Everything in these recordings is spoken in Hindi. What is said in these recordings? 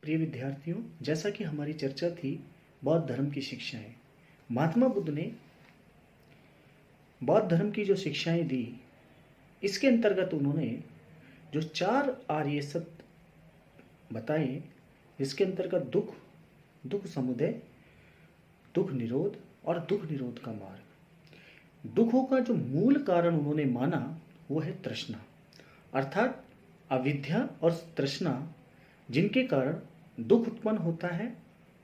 प्रिय विद्यार्थियों, जैसा कि हमारी चर्चा थी बौद्ध धर्म की शिक्षाएं, महात्मा बुद्ध ने बौद्ध धर्म की जो शिक्षाएं दी, इसके अंतर्गत उन्होंने जो 4 आर्य सत्य बताए, जिसके अंतर्गत दुख, दुख समुदय, दुख निरोध और दुख निरोध का मार्ग। दुखों का जो मूल कारण उन्होंने माना वो है तृष्णा, अर्थात अविद्या और तृष्णा, जिनके कारण दुख उत्पन्न होता है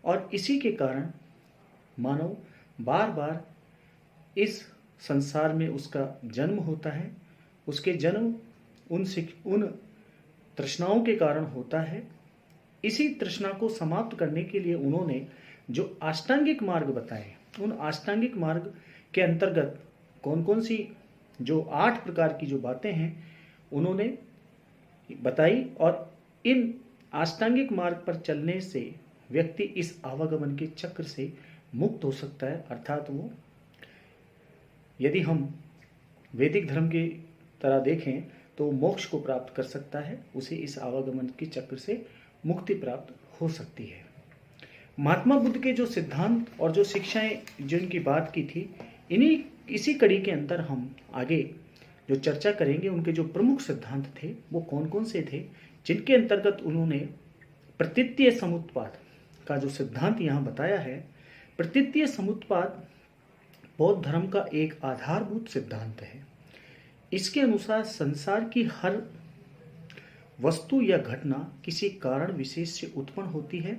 और इसी के कारण मानव बार बार इस संसार में उसका जन्म होता है। उसके जन्म उन तृष्णाओं के कारण होता है। इसी तृष्णा को समाप्त करने के लिए उन्होंने जो अष्टांगिक मार्ग बताए, उन अष्टांगिक मार्ग के अंतर्गत कौन कौन सी जो 8 प्रकार की जो बातें हैं उन्होंने बताई, और इन अष्टांगिक मार्ग पर चलने से व्यक्ति इस आवागमन के चक्र से मुक्त हो सकता है। अर्थात वो, यदि हम वैदिक धर्म की तरह देखें तो मोक्ष को प्राप्त कर सकता है, उसे इस आवागमन के चक्र से मुक्ति प्राप्त हो सकती है। महात्मा बुद्ध के जो सिद्धांत और जो शिक्षाएं जिनकी बात की थी, इसी कड़ी के अंदर हम आगे जो चर्चा करेंगे, उनके जो प्रमुख सिद्धांत थे वो कौन कौन से थे, जिनके अंतर्गत उन्होंने प्रतीतीय समुत्पाद का जो सिद्धांत यहाँ बताया है। प्रतीतीय समुत्पाद बौद्ध धर्म का एक आधारभूत सिद्धांत है। इसके अनुसार संसार की हर वस्तु या घटना किसी कारण विशेष से उत्पन्न होती है।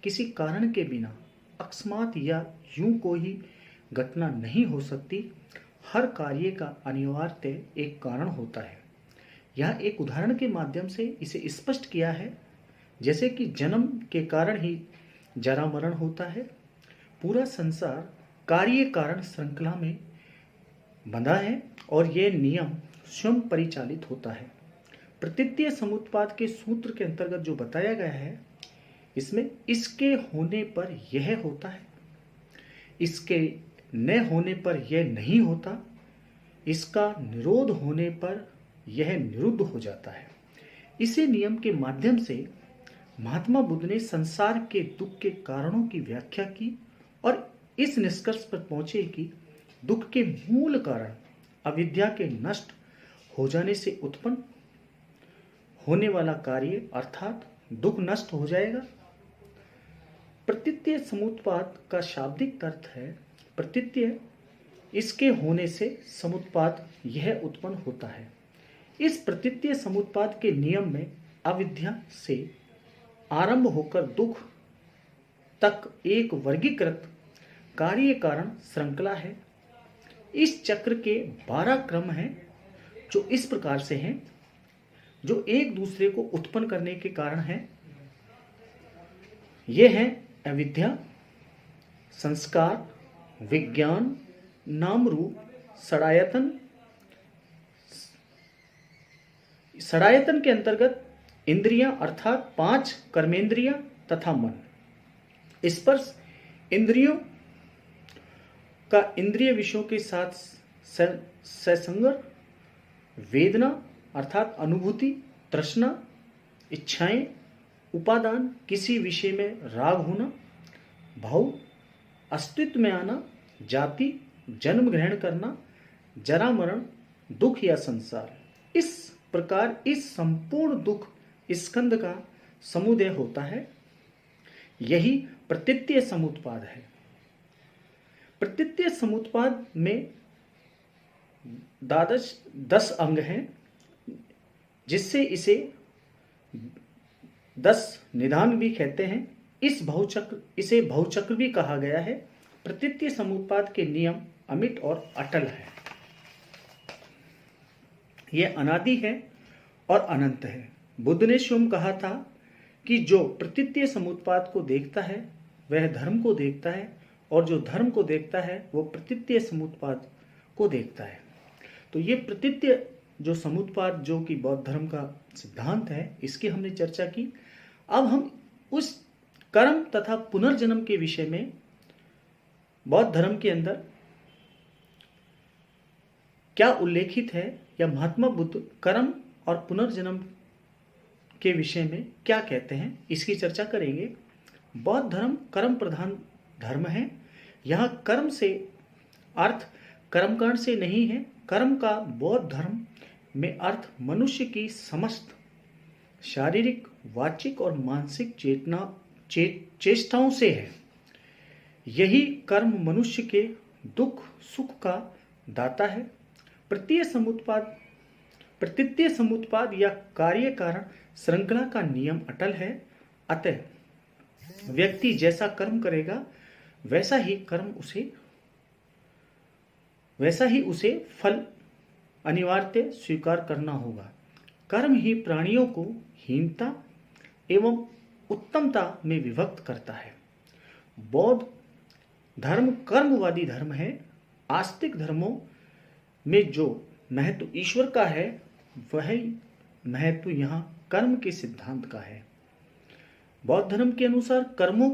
किसी कारण के बिना अकस्मात या यूं कोई घटना नहीं हो सकती। हर कार्य का अनिवार्य एक कारण होता है। यह एक उदाहरण के माध्यम से इसे स्पष्ट किया है, जैसे कि जन्म के कारण ही जरा मरण होता है। पूरा संसार कार्य कारण श्रृंखला में बंधा है और यह नियम स्वयं परिचालित होता है। प्रतीतीय समुत्पाद के सूत्र के अंतर्गत जो बताया गया है, इसमें इसके होने पर यह होता है, इसके न होने पर यह नहीं होता, इसका निरोध होने पर यह निरुद्ध हो जाता है। इसी नियम के माध्यम से महात्मा बुद्ध ने संसार के दुख के कारणों की व्याख्या की और इस निष्कर्ष पर पहुंचे कि दुख के मूल कारण अविद्या के नष्ट हो जाने से उत्पन्न होने वाला कार्य, अर्थात दुख नष्ट हो जाएगा। प्रतीतीय समुत्पाद का शाब्दिक अर्थ है प्रतीतीय, इसके होने से समुत्पाद यह उत्पन्न होता है। इस प्रतीतीय समुत्पाद के नियम में अविद्या से आरंभ होकर दुख तक एक वर्गीकृत कार्य कारण श्रृंखला है। इस चक्र के 12 क्रम हैं जो इस प्रकार से हैं, जो एक दूसरे को उत्पन्न करने के कारण हैं। ये हैं अविद्या, संस्कार, विज्ञान, नाम रूप, षडायतन। षडायतन के अंतर्गत इंद्रियां अर्थात 5 कर्मेंद्रियां तथा मन। स्पर्श इंद्रियों का इंद्रिय विषयों के साथ ससंग, वेदना अर्थात अनुभूति, तृष्णा, इच्छाएं, उपादान किसी विषय में राग होना, भाव, अस्तित्व में आना, जाति, जन्म ग्रहण करना, जरा मरण, दुख या संसार। इस प्रकार इस संपूर्ण दुख स्कंद का समुदय होता है। यही प्रतीतीय समुत्पाद है। प्रतीतीय समुत्पाद में 10 अंग हैं, जिससे इसे 10 निदान भी कहते हैं। इसे भवचक्र भी कहा गया है। प्रतीतीय समुत्पाद के नियम अमिट और अटल है। यह अनादि है और अनंत है। बुद्ध ने स्वयं कहा था कि जो प्रतीतीय समुत्पाद को देखता है वह धर्म को देखता है, और जो धर्म को देखता है वो प्रतीतीय समुत्पाद को देखता है। तो ये प्रतीतीय जो समुत्पाद, जो कि बौद्ध धर्म का सिद्धांत है, इसकी हमने चर्चा की। अब हम उस कर्म तथा पुनर्जन्म के विषय में बौद्ध धर्म के अंदर क्या उल्लेखित है, या महात्मा बुद्ध कर्म और पुनर्जन्म के विषय में क्या कहते हैं इसकी चर्चा करेंगे। बौद्ध धर्म कर्म प्रधान धर्म है। यहाँ कर्म से अर्थ कर्मकांड से नहीं है। कर्म का बौद्ध धर्म में अर्थ मनुष्य की समस्त शारीरिक, वाचिक और मानसिक चेष्टाओं से है। यही कर्म मनुष्य के दुख सुख का दाता है। प्रतीत्य समुत्पाद या कार्य कारण श्रृंखला का नियम अटल है। अतः व्यक्ति जैसा कर्म करेगा वैसा ही उसे फल अनिवार्य स्वीकार करना होगा। कर्म ही प्राणियों को हीनता एवं उत्तमता में विभक्त करता है। बौद्ध धर्म कर्मवादी धर्म है। आस्तिक धर्मों में जो महत्व ईश्वर का है वह महत्व यहाँ कर्म के सिद्धांत का है। बौद्ध धर्म के अनुसार कर्मों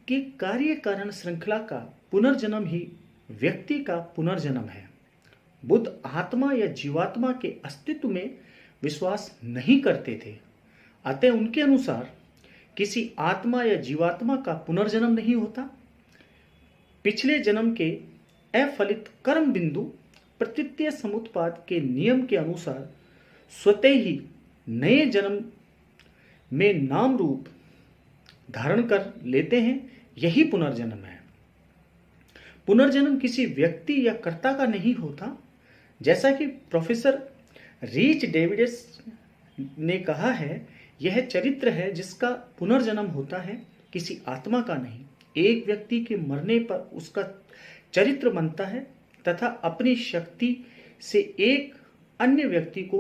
के कार्य कारण श्रृंखला का पुनर्जन्म ही व्यक्ति का पुनर्जन्म है। बुद्ध आत्मा या जीवात्मा के अस्तित्व में विश्वास नहीं करते थे। अतः उनके अनुसार किसी आत्मा या जीवात्मा का पुनर्जन्म नहीं होता। पिछले जन्म के अफलित कर्म बिंदु प्रतीत्य समुत्पाद के नियम के अनुसार स्वतः ही नए जन्म में नाम रूप धारण कर लेते हैं। यही पुनर्जन्म है। पुनर्जन्म किसी व्यक्ति या कर्ता का नहीं होता। जैसा कि प्रोफेसर रीच डेविड्स ने कहा है, यह चरित्र है जिसका पुनर्जन्म होता है, किसी आत्मा का नहीं। एक व्यक्ति के मरने पर उसका चरित्र बनता है तथा अपनी शक्ति से एक अन्य व्यक्ति को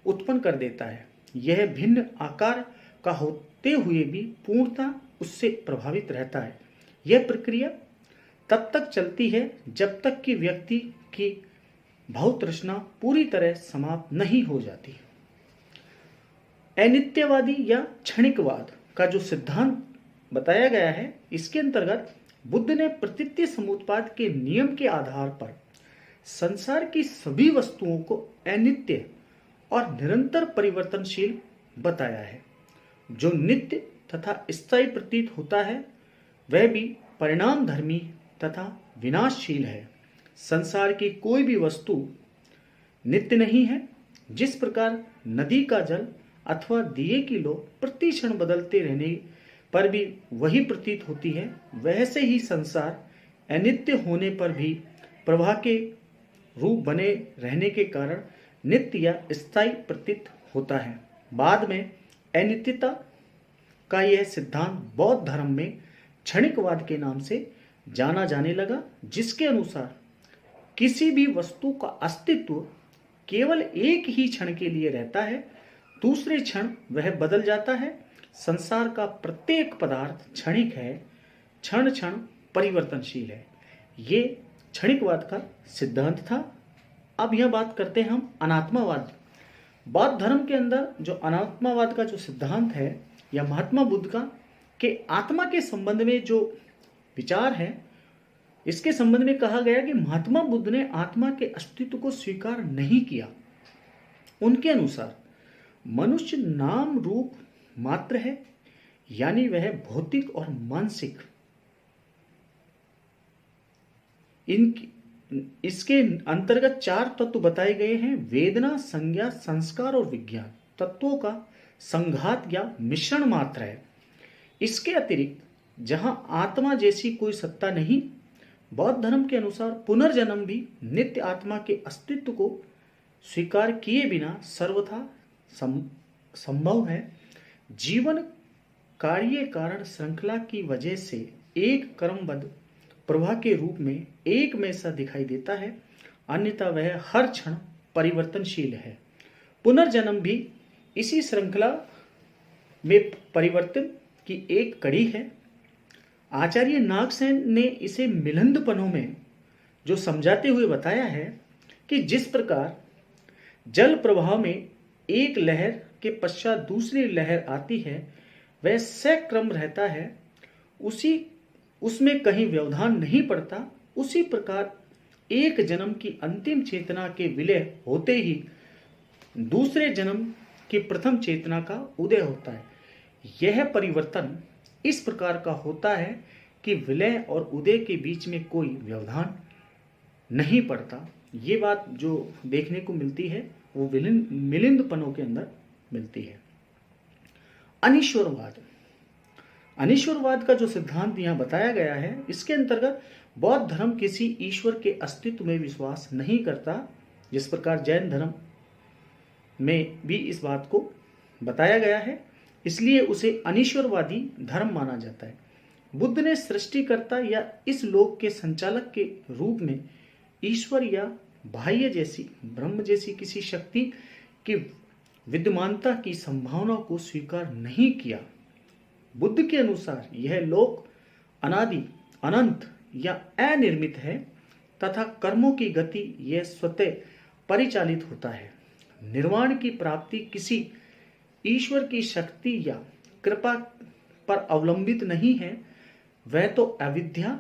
उत्पन्न कर देता है। यह भिन्न आकार का होते हुए भी पूर्णतः उससे प्रभावित रहता है। यह प्रक्रिया तब तक चलती है जब तक कि व्यक्ति की भावतृष्णा पूरी तरह समाप्त नहीं हो जाती। अनित्यवादी या क्षणिकवाद का जो सिद्धांत बताया गया है, इसके अंतर्गत बुद्ध ने प्रतीत्य समुत्पाद के नियम के आधार पर संसार की सभी वस्तुओं को अनित्य और निरंतर परिवर्तनशील बताया है। जो नित्य तथा स्थायी प्रतीत होता है वह भी परिणाम धर्मी तथा विनाशशील है। संसार की कोई भी वस्तु नित्य नहीं है। जिस प्रकार नदी का जल अथवा दिए की लौ प्रति क्षण बदलते रहने पर भी वही प्रतीत होती है, वैसे ही संसार अनित्य होने पर भी प्रवाह के रूप बने रहने के कारण नित्य या स्थायी प्रतीत होता है। बाद में अनित्यता का यह सिद्धांत बौद्ध धर्म में क्षणिकवाद के नाम से जाना जाने लगा, जिसके अनुसार किसी भी वस्तु का अस्तित्व केवल एक ही क्षण के लिए रहता है, दूसरे क्षण वह बदल जाता है। संसार का प्रत्येक पदार्थ क्षणिक है, क्षण क्षण परिवर्तनशील है। ये क्षणिकवाद का सिद्धांत था। अब यह बात करते हैं हम अनात्मावाद। बौद्ध धर्म के अंदर जो अनात्मावाद का जो सिद्धांत है या महात्मा बुद्ध का के आत्मा के संबंध में जो विचार है, इसके संबंध में कहा गया कि महात्मा बुद्ध ने आत्मा के अस्तित्व को स्वीकार नहीं किया। उनके अनुसार मनुष्य नाम रूप मात्र है, यानी वह भौतिक और मानसिक। इसके अंतर्गत 4 तत्व बताए गए हैं: वेदना, संज्ञा, संस्कार और विज्ञान। तत्वों का संघात या मिश्रण मात्र है। इसके अतिरिक्त जहां आत्मा जैसी कोई सत्ता नहीं। बौद्ध धर्म के अनुसार पुनर्जन्म भी नित्य आत्मा के अस्तित्व को स्वीकार किए बिना सर्वथा संभव है। जीवन कार्य कारण श्रृंखला की वजह से एक क्रमबद्ध प्रवाह के रूप में एक में सा दिखाई देता है, अन्यथा वह हर क्षण परिवर्तनशील है। पुनर्जन्म भी इसी श्रृंखला में परिवर्तन की एक कड़ी है। आचार्य नागसेन ने इसे मिलिंदपनों में जो समझाते हुए बताया है कि जिस प्रकार जल प्रवाह में एक लहर के पश्चात दूसरी लहर आती है, वह सक्रम रहता है, उसमें कहीं व्यवधान नहीं पड़ता। उसी प्रकार एक जन्म की अंतिम चेतना के विलय होते ही दूसरे जन्म कि प्रथम चेतना का उदय होता है। यह परिवर्तन इस प्रकार का होता है कि विलय और उदय के बीच में कोई व्यवधान नहीं पड़ता। ये बात जो देखने को मिलती है वो मिलिंदपनों के अंदर मिलती है। अनीश्वरवाद, अनीश्वरवाद का जो सिद्धांत यहाँ बताया गया है, इसके अंतर्गत बौद्ध धर्म किसी ईश्वर के अस्तित्व में विश्वास नहीं करता, जिस प्रकार जैन धर्म में भी इस बात को बताया गया है, इसलिए उसे अनीश्वरवादी धर्म माना जाता है। बुद्ध ने सृष्टिकर्ता या इस लोक के संचालक के रूप में ईश्वर या बाह्य जैसी ब्रह्म जैसी किसी शक्ति की विद्यमानता की संभावना को स्वीकार नहीं किया। बुद्ध के अनुसार यह लोक अनादि, अनंत या अनिर्मित है तथा कर्मों की गति यह स्वतः परिचालित होता है। निर्वाण की प्राप्ति किसी ईश्वर की शक्ति या कृपा पर अवलंबित नहीं है, वह तो अविद्या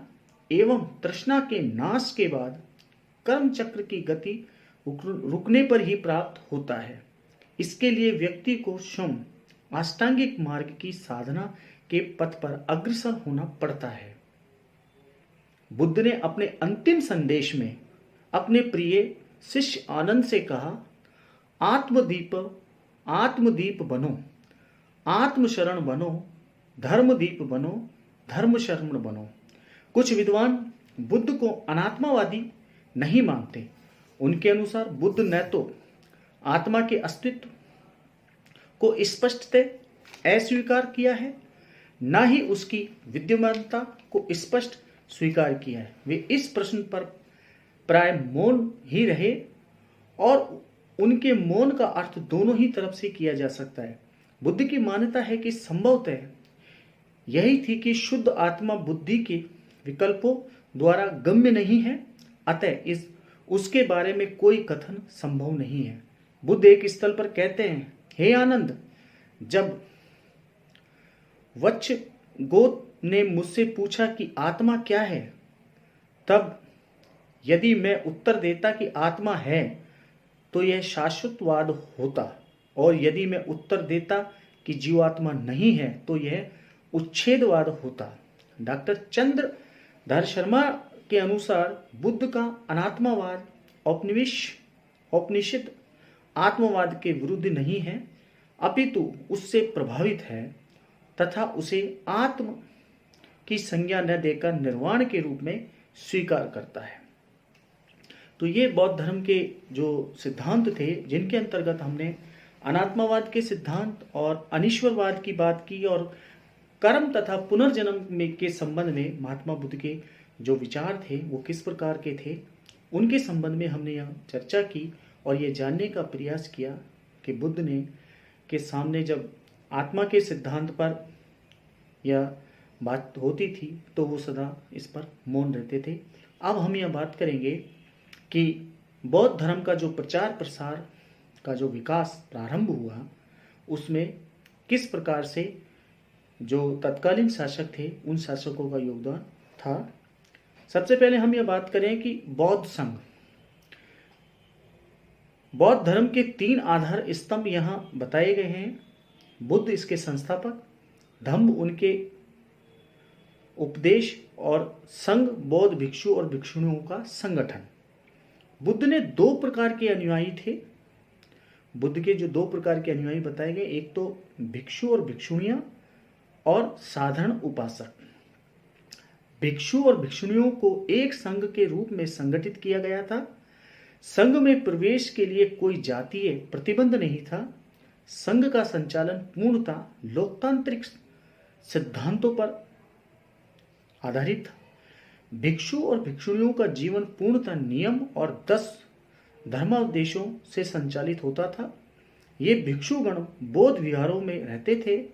एवं तृष्णा के नाश के बाद कर्म चक्र की गति रुकने पर ही प्राप्त होता है। इसके लिए व्यक्ति को स्वयं अष्टांगिक मार्ग की साधना के पथ पर अग्रसर होना पड़ता है। बुद्ध ने अपने अंतिम संदेश में अपने प्रिय शिष्य आनंद से कहा, आत्मदीप बनो, आत्मशरण बनो, धर्मदीप बनो, धर्मशरण बनो। कुछ विद्वान बुद्ध को अनात्मावादी नहीं मानते। उनके अनुसार बुद्ध न तो आत्मा के अस्तित्व को स्पष्टतः अस्वीकार किया है, न ही उसकी विद्यमानता को स्पष्ट स्वीकार किया है। वे इस प्रश्न पर प्राय मौन ही रहे और उनके मौन का अर्थ दोनों ही तरफ से किया जा सकता है। बुद्ध की मान्यता है कि संभवतः यही थी कि शुद्ध आत्मा बुद्धि के विकल्पों द्वारा गम्य नहीं है, अतः उसके बारे में कोई कथन संभव नहीं है। बुद्ध एक स्थल पर कहते हैं, हे आनंद, जब वत्सगोत ने मुझसे पूछा कि आत्मा क्या है, तब यदि मैं उत्तर देता कि आत्मा है तो यह शाश्वतवाद होता, और यदि मैं उत्तर देता कि जीवात्मा नहीं है तो यह उच्छेदवाद होता। डॉक्टर चंद्रधर शर्मा के अनुसार बुद्ध का अनात्मावाद औपनिषद आत्मवाद के विरुद्ध नहीं है, अपितु उससे प्रभावित है तथा उसे आत्म की संज्ञा न देकर निर्वाण के रूप में स्वीकार करता है। तो ये बौद्ध धर्म के जो सिद्धांत थे, जिनके अंतर्गत हमने अनात्मावाद के सिद्धांत और अनीश्वरवाद की बात की, और कर्म तथा पुनर्जन्म में के संबंध में महात्मा बुद्ध के जो विचार थे वो किस प्रकार के थे, उनके संबंध में हमने यहाँ चर्चा की और ये जानने का प्रयास किया कि बुद्ध ने के सामने जब आत्मा के सिद्धांत पर यह बात होती थी तो वो सदा इस पर मौन रहते थे। अब हम यह बात करेंगे कि बौद्ध धर्म का जो प्रचार प्रसार का जो विकास प्रारंभ हुआ, उसमें किस प्रकार से जो तत्कालीन शासक थे उन शासकों का योगदान था। सबसे पहले हम यह बात करें कि बौद्ध संघ, बौद्ध धर्म के 3 आधार स्तंभ यहाँ बताए गए हैं। बुद्ध इसके संस्थापक, धम्म उनके उपदेश और संघ बौद्ध भिक्षु और भिक्षुणियों का संगठन। बुद्ध ने 2 प्रकार के अनुयायी थे। बुद्ध के जो 2 प्रकार के अनुयायी बताए गए, एक तो भिक्षु और भिक्षुणियां और साधारण उपासक। भिक्षु और भिक्षुणियों को एक संघ के रूप में संगठित किया गया था। संघ में प्रवेश के लिए कोई जातीय प्रतिबंध नहीं था। संघ का संचालन पूर्णतः लोकतांत्रिक सिद्धांतों पर आधारित था। भिक्षु और भिक्षुणियों का जीवन पूर्णतः नियम और 10 धर्मादेशों से संचालित होता था। ये भिक्षुगण बौद्ध विहारों में रहते थे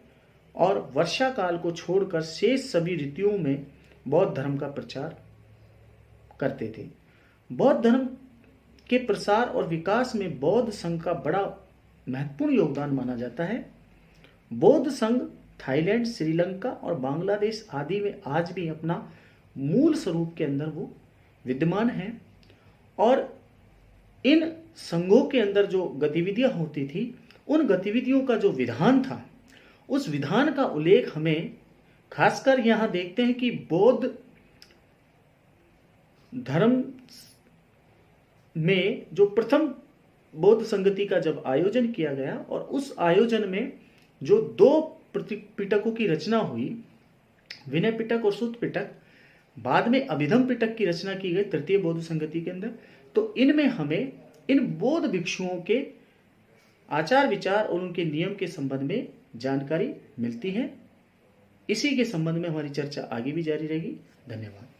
और वर्षा काल को छोड़कर शेष सभी ऋतुओं में बौद्ध धर्म का प्रचार करते थे। बौद्ध धर्म के प्रसार और विकास में बौद्ध संघ का बड़ा महत्वपूर्ण योगदान माना जाता है। बौद्ध संघ थाईलैंड, श्रीलंका और बांग्लादेश आदि में आज भी अपना मूल स्वरूप के अंदर वो विद्यमान है, और इन संघों के अंदर जो गतिविधियां होती थी उन गतिविधियों का जो विधान था, उस विधान का उल्लेख हमें खासकर यहां देखते हैं कि बौद्ध धर्म में जो प्रथम बौद्ध संगति का जब आयोजन किया गया और उस आयोजन में जो दो पिटकों की रचना हुई, विनय पिटक और सूत पिटक, बाद में अभिधम पिटक की रचना की गई तृतीय बौद्ध संगति के अंदर। तो इनमें हमें इन बौद्ध भिक्षुओं के आचार विचार और उनके नियम के संबंध में जानकारी मिलती है। इसी के संबंध में हमारी चर्चा आगे भी जारी रहेगी। धन्यवाद।